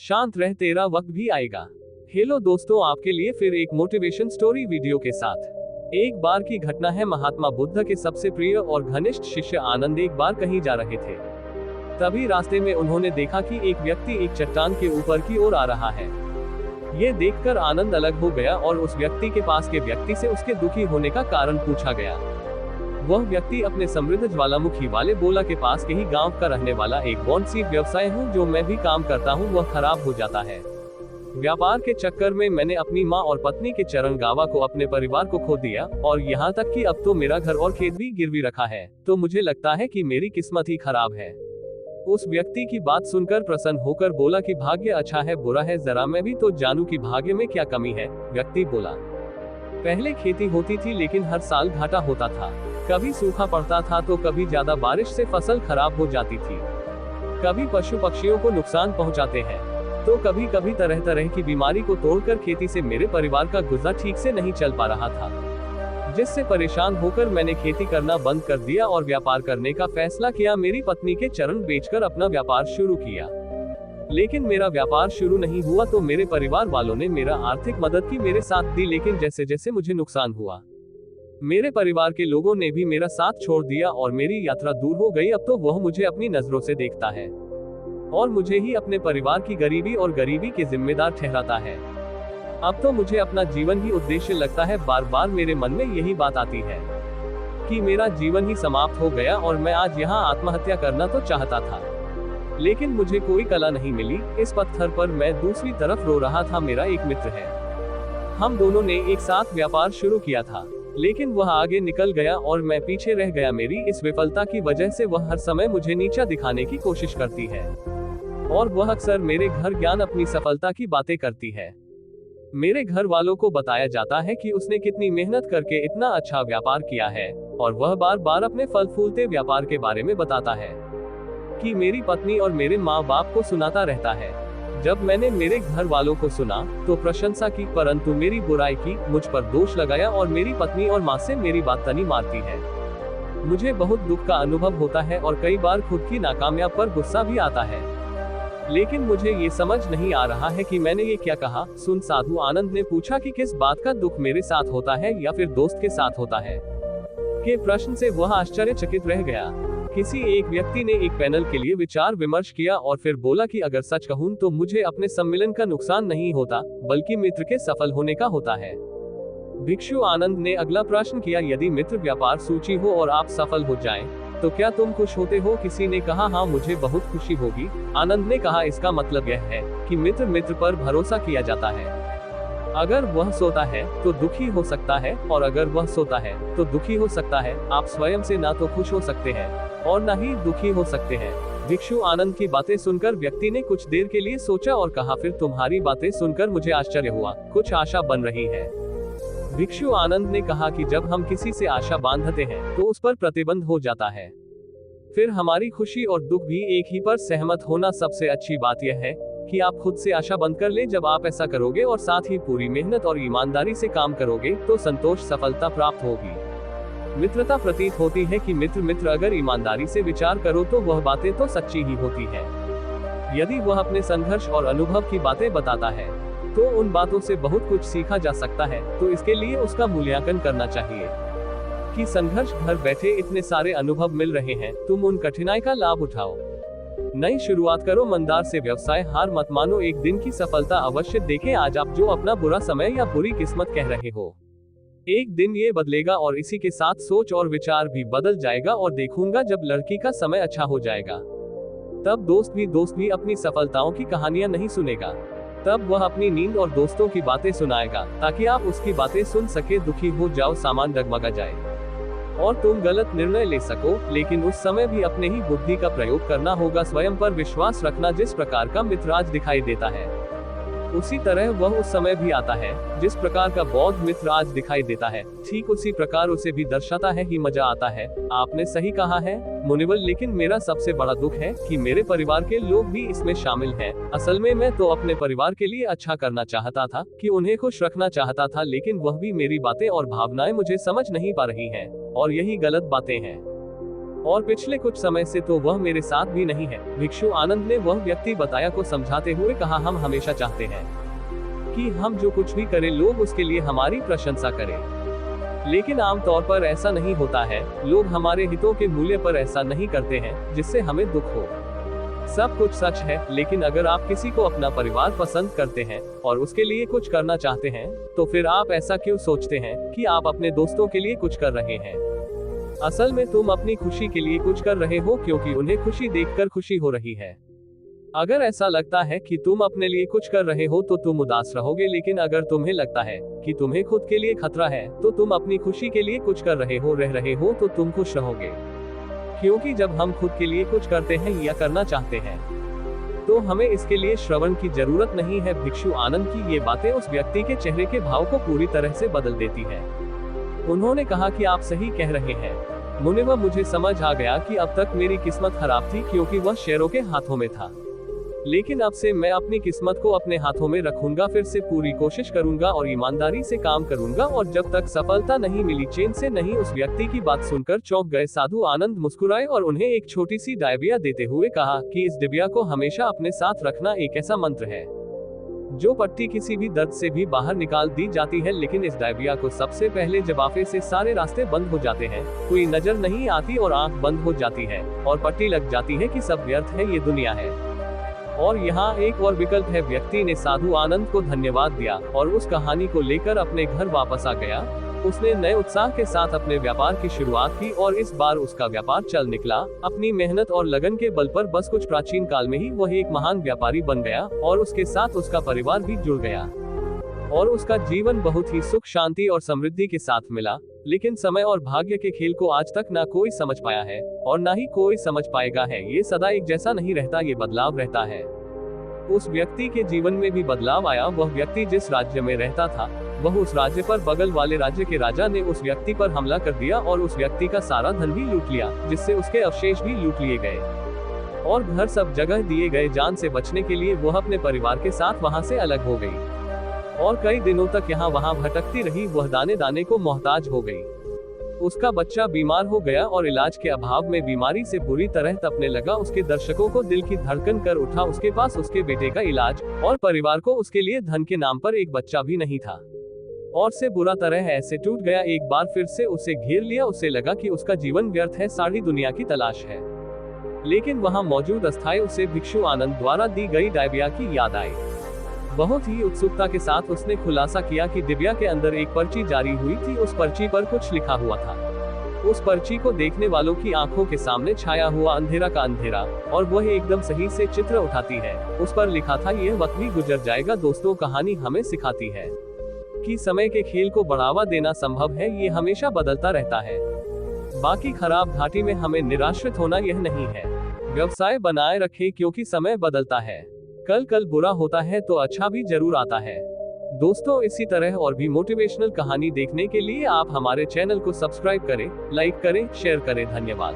शांत रह, तेरा वक्त भी आएगा। हेलो दोस्तों, आपके लिए फिर एक मोटिवेशन स्टोरी वीडियो के साथ। एक बार की घटना है। महात्मा बुद्ध के सबसे प्रिय और घनिष्ठ शिष्य आनंद एक बार कहीं जा रहे थे। तभी रास्ते में उन्होंने देखा कि एक व्यक्ति एक चट्टान के ऊपर की ओर आ रहा है। ये देखकर आनंद अलग हो गया और उस व्यक्ति के पास के व्यक्ति से उसके दुखी होने का कारण पूछा गया। वह व्यक्ति अपने समृद्ध ज्वालामुखी वाले बोला के पास के ही गांव का रहने वाला एक बॉन्सी व्यवसाय हूँ, जो मैं भी काम करता हूँ वह खराब हो जाता है। व्यापार के चक्कर में मैंने अपनी माँ और पत्नी के चरण गावा को, अपने परिवार को खो दिया और यहाँ तक कि अब तो मेरा घर और खेत भी गिरवी रखा है। तो मुझे लगता है कि मेरी किस्मत ही खराब है। उस व्यक्ति की बात सुनकर प्रसन्न होकर बोला कि भाग्य अच्छा है बुरा है, जरा मैं भी तो जानूं कि भाग्य में क्या कमी है। व्यक्ति बोला, पहले खेती होती थी लेकिन हर साल घाटा होता था। कभी सूखा पड़ता था तो कभी ज्यादा बारिश से फसल खराब हो जाती थी। कभी पशु पक्षियों को नुकसान पहुंचाते हैं, तो कभी कभी तरह तरह की बीमारी को तोड़कर खेती से मेरे परिवार का गुजर ठीक से नहीं चल पा रहा था, जिससे परेशान होकर मैंने खेती करना बंद कर दिया और व्यापार करने का फैसला किया। मेरी पत्नी के चरण बेचकर अपना व्यापार शुरू किया, लेकिन मेरा व्यापार शुरू नहीं हुआ तो मेरे परिवार वालों ने मेरा आर्थिक मदद की, मेरे साथ दी, लेकिन जैसे जैसे मुझे नुकसान हुआ मेरे परिवार के लोगों ने भी मेरा साथ छोड़ दिया और मेरी यात्रा दूर हो गई। अब तो वह मुझे अपनी नजरों से देखता है और मुझे ही अपने परिवार की गरीबी और गरीबी के जिम्मेदार ठहराता है। अब तो मुझे अपना जीवन ही उद्देश्य लगता है। बार बार मेरे मन में यही बात आती है कि मेरा जीवन ही समाप्त हो गया और मैं आज यहाँ आत्महत्या करना तो चाहता था, लेकिन मुझे कोई कला नहीं मिली। इस पत्थर पर मैं दूसरी तरफ रो रहा था। मेरा एक मित्र है, हम दोनों ने एक साथ व्यापार शुरू किया था, लेकिन वह आगे निकल गया और मैं पीछे रह गया। मेरी इस विफलता की वजह से वह हर समय मुझे नीचा दिखाने की कोशिश करती है और वह अक्सर मेरे घर ज्ञान अपनी सफलता की बातें करती है। मेरे घर वालों को बताया जाता है कि उसने कितनी मेहनत करके इतना अच्छा व्यापार किया है और वह बार बार अपने फल फूलते व्यापार के बारे में बताता है कि मेरी पत्नी और मेरे माँ बाप को सुनाता रहता है। जब मैंने मेरे घर वालों को सुना तो प्रशंसा की, परंतु मेरी बुराई की, मुझ पर दोष लगाया और मेरी पत्नी और माँ से मेरी बात तनी मारती है। मुझे बहुत दुख का अनुभव होता है और कई बार खुद की नाकामयाबी पर गुस्सा भी आता है, लेकिन मुझे ये समझ नहीं आ रहा है कि मैंने ये क्या कहा। सुन साधु, आनंद ने पूछा कि किस बात का दुख मेरे साथ होता है या फिर दोस्त के साथ होता है। के प्रश्न से वह आश्चर्यचकित रह गया। किसी एक व्यक्ति ने एक पैनल के लिए विचार विमर्श किया और फिर बोला कि अगर सच कहूं तो मुझे अपने सम्मेलन का नुकसान नहीं होता, बल्कि मित्र के सफल होने का होता है। भिक्षु आनंद ने अगला प्रश्न किया, यदि मित्र व्यापार सूची हो और आप सफल हो जाएं, तो क्या तुम खुश होते हो? किसी ने कहा, हाँ मुझे बहुत खुशी होगी। आनंद ने कहा, इसका मतलब यह है कि मित्र पर भरोसा किया जाता है। अगर वह सोता है तो दुखी हो सकता है और अगर वह सोता है तो दुखी हो सकता है। आप स्वयं से ना तो खुश हो सकते हैं और न ही दुखी हो सकते हैं। भिक्षु आनंद की बातें सुनकर व्यक्ति ने कुछ देर के लिए सोचा और कहा, फिर तुम्हारी बातें सुनकर मुझे आश्चर्य हुआ, कुछ आशा बन रही है। भिक्षु आनंद ने कहा कि जब हम किसी से आशा बांधते हैं तो उस पर प्रतिबंध हो जाता है, फिर हमारी खुशी और दुख भी एक ही पर सहमत होना। सबसे अच्छी बात यह है कि आप खुद से आशा बंद कर ले। जब आप ऐसा करोगे और साथ ही पूरी मेहनत और ईमानदारी से काम करोगे तो संतोष, सफलता प्राप्त होगी। मित्रता प्रतीत होती है कि मित्र अगर ईमानदारी से विचार करो तो वह बातें तो सच्ची ही होती है। यदि वह अपने संघर्ष और अनुभव की बातें बताता है तो उन बातों से बहुत कुछ सीखा जा सकता है, तो इसके लिए उसका मूल्यांकन करना चाहिए कि संघर्ष घर बैठे इतने सारे अनुभव मिल रहे हैं, तुम उन कठिनाई का लाभ उठाओ। नई शुरुआत करो, मंदार से व्यवसाय, हार मत मानो, एक दिन की सफलता अवश्य देखें। आज आप जो अपना बुरा समय या बुरी किस्मत कह रहे हो, एक दिन ये बदलेगा और इसी के साथ सोच और विचार भी बदल जाएगा। और देखूंगा जब लड़की का समय अच्छा हो जाएगा तब दोस्त भी अपनी सफलताओं की कहानियां नहीं सुनेगा, तब वह अपनी नींद और दोस्तों की बातें सुनाएगा ताकि आप उसकी बातें सुन सके। दुखी हो जाओ, सामान डगमगा जाए और तुम गलत निर्णय ले सको, लेकिन उस समय भी अपने ही बुद्धि का प्रयोग करना होगा। स्वयं पर विश्वास रखना। जिस प्रकार का मित्र आज दिखाई देता है उसी तरह वह उस समय भी आता है। जिस प्रकार का बौद्ध मित्र आज दिखाई देता है, ठीक उसी प्रकार उसे भी दर्शाता है। ही मजा आता है। आपने सही कहा है मुनिवल, लेकिन मेरा सबसे बड़ा दुख है कि मेरे परिवार के लोग भी इसमें शामिल हैं। असल में मैं तो अपने परिवार के लिए अच्छा करना चाहता था, कि उन्हें खुश रखना चाहता था, लेकिन वह भी मेरी बातें और भावनाएं मुझे समझ नहीं पा रही हैं और यही गलत बातें हैं। और पिछले कुछ समय से तो वह मेरे साथ भी नहीं है। भिक्षु आनंद ने वह व्यक्ति बताया को समझाते हुए कहा, हम हमेशा चाहते हैं कि हम जो कुछ भी करें लोग उसके लिए हमारी प्रशंसा करें, लेकिन आमतौर पर ऐसा नहीं होता है। लोग हमारे हितों के मूल्य पर ऐसा नहीं करते हैं जिससे हमें दुख हो। सब कुछ सच है, लेकिन अगर आप किसी को अपना परिवार पसंद करते हैं और उसके लिए कुछ करना चाहते हैं, तो फिर आप ऐसा क्यों सोचते हैं कि आप अपने दोस्तों के लिए कुछ कर रहे हैं? असल में तुम अपनी खुशी के लिए कुछ कर रहे हो क्योंकि उन्हें खुशी देखकर खुशी हो रही है। अगर ऐसा लगता है कि तुम अपने लिए कुछ कर रहे हो तो तुम उदास रहोगे, लेकिन अगर तुम्हें लगता है कि तुम्हें खुद के लिए खतरा है तो तुम अपनी खुशी के लिए कुछ कर रहे हो तो तुम खुश रहोगे। क्योंकि जब हम खुद के लिए कुछ करते हैं या करना चाहते हैं तो हमें इसके लिए श्रवण की जरूरत नहीं है। भिक्षु आनंद की ये बातें उस व्यक्ति के चेहरे के भाव को पूरी तरह से बदल देती है। उन्होंने कहा कि आप सही कह रहे हैं मुनिवर, मुझे समझ आ गया कि अब तक मेरी किस्मत खराब थी क्योंकि वह शेरों के हाथों में था, लेकिन अब से मैं अपनी किस्मत को अपने हाथों में रखूंगा, फिर से पूरी कोशिश करूंगा और ईमानदारी से काम करूंगा और जब तक सफलता नहीं मिली चैन से नहीं। उस व्यक्ति की बात सुनकर चौंक गए साधु आनंद मुस्कुराए और उन्हें एक छोटी सी डायबिया देते हुए कहा कि इस डिबिया को हमेशा अपने साथ रखना एक ऐसा मंत्र है जो पट्टी किसी भी दर्द से भी बाहर निकाल दी जाती है, लेकिन इस डायबिया को सबसे पहले जबाफे से सारे रास्ते बंद हो जाते हैं, कोई नजर नहीं आती और आंख बंद हो जाती है और पट्टी लग जाती है कि सब व्यर्थ है, ये दुनिया है। और यहाँ एक और विकल्प है। व्यक्ति ने साधु आनंद को धन्यवाद दिया और उस कहानी को लेकर अपने घर वापस आ गया। उसने नए उत्साह के साथ अपने व्यापार की शुरुआत की और इस बार उसका व्यापार चल निकला। अपनी मेहनत और लगन के बल पर बस कुछ प्राचीन काल में ही वह एक महान व्यापारी बन गया और उसके साथ उसका परिवार भी जुड़ गया और उसका जीवन बहुत ही सुख शांति और समृद्धि के साथ मिला। लेकिन समय और भाग्य के खेल को आज तक ना कोई समझ पाया है और ना ही कोई समझ पाएगा है। ये सदा एक जैसा नहीं रहता, ये बदलाव रहता है। उस व्यक्ति के जीवन में भी बदलाव आया। वह व्यक्ति जिस राज्य में रहता था वह उस राज्य पर बगल वाले राज्य के राजा ने उस व्यक्ति पर हमला कर दिया और उस व्यक्ति का सारा धन भी लूट लिया, जिससे उसके अवशेष भी लूट लिए गए और घर सब जगह दिए गए। जान से बचने के लिए वह अपने परिवार के साथ वहां से अलग हो गई और कई दिनों तक यहाँ वहां भटकती रही। वह दाने दाने को मोहताज हो गई। उसका बच्चा बीमार हो गया और इलाज के अभाव में बीमारी से बुरी तरह तपने लगा। उसके दर्शकों को दिल की धड़कन कर उठा। उसके पास उसके बेटे का इलाज और परिवार को उसके लिए धन के नाम पर एक बच्चा भी नहीं था और से बुरा तरह ऐसे टूट गया। एक बार फिर से उसे घेर लिया। उसे लगा कि उसका जीवन व्यर्थ है, सारी दुनिया की तलाश है। लेकिन वहां मौजूद अस्थाई उसे भिक्षु आनंद द्वारा दी गई डायबिया की याद आई। बहुत ही उत्सुकता के साथ उसने खुलासा किया कि डिबिया के अंदर एक पर्ची जारी हुई थी। उस पर्ची पर कुछ लिखा हुआ था। उस पर्ची को देखने वालों की आंखों के सामने छाया हुआ अंधेरा का अंधेरा और वह एकदम सही से चित्र उठाती है। उस पर लिखा था, यह वक्त भी गुजर जाएगा दोस्तों। कहानी हमें सिखाती है कि समय के खेल को बढ़ावा देना संभव है, ये हमेशा बदलता रहता है। बाकी खराब घाटी में हमें निराश्रित होना यह नहीं है। व्यवसाय बनाए रखें क्योंकि समय बदलता है। कल बुरा होता है तो अच्छा भी जरूर आता है। दोस्तों, इसी तरह और भी मोटिवेशनल कहानी देखने के लिए आप हमारे चैनल को सब्सक्राइब करें, लाइक करें, शेयर करें। धन्यवाद।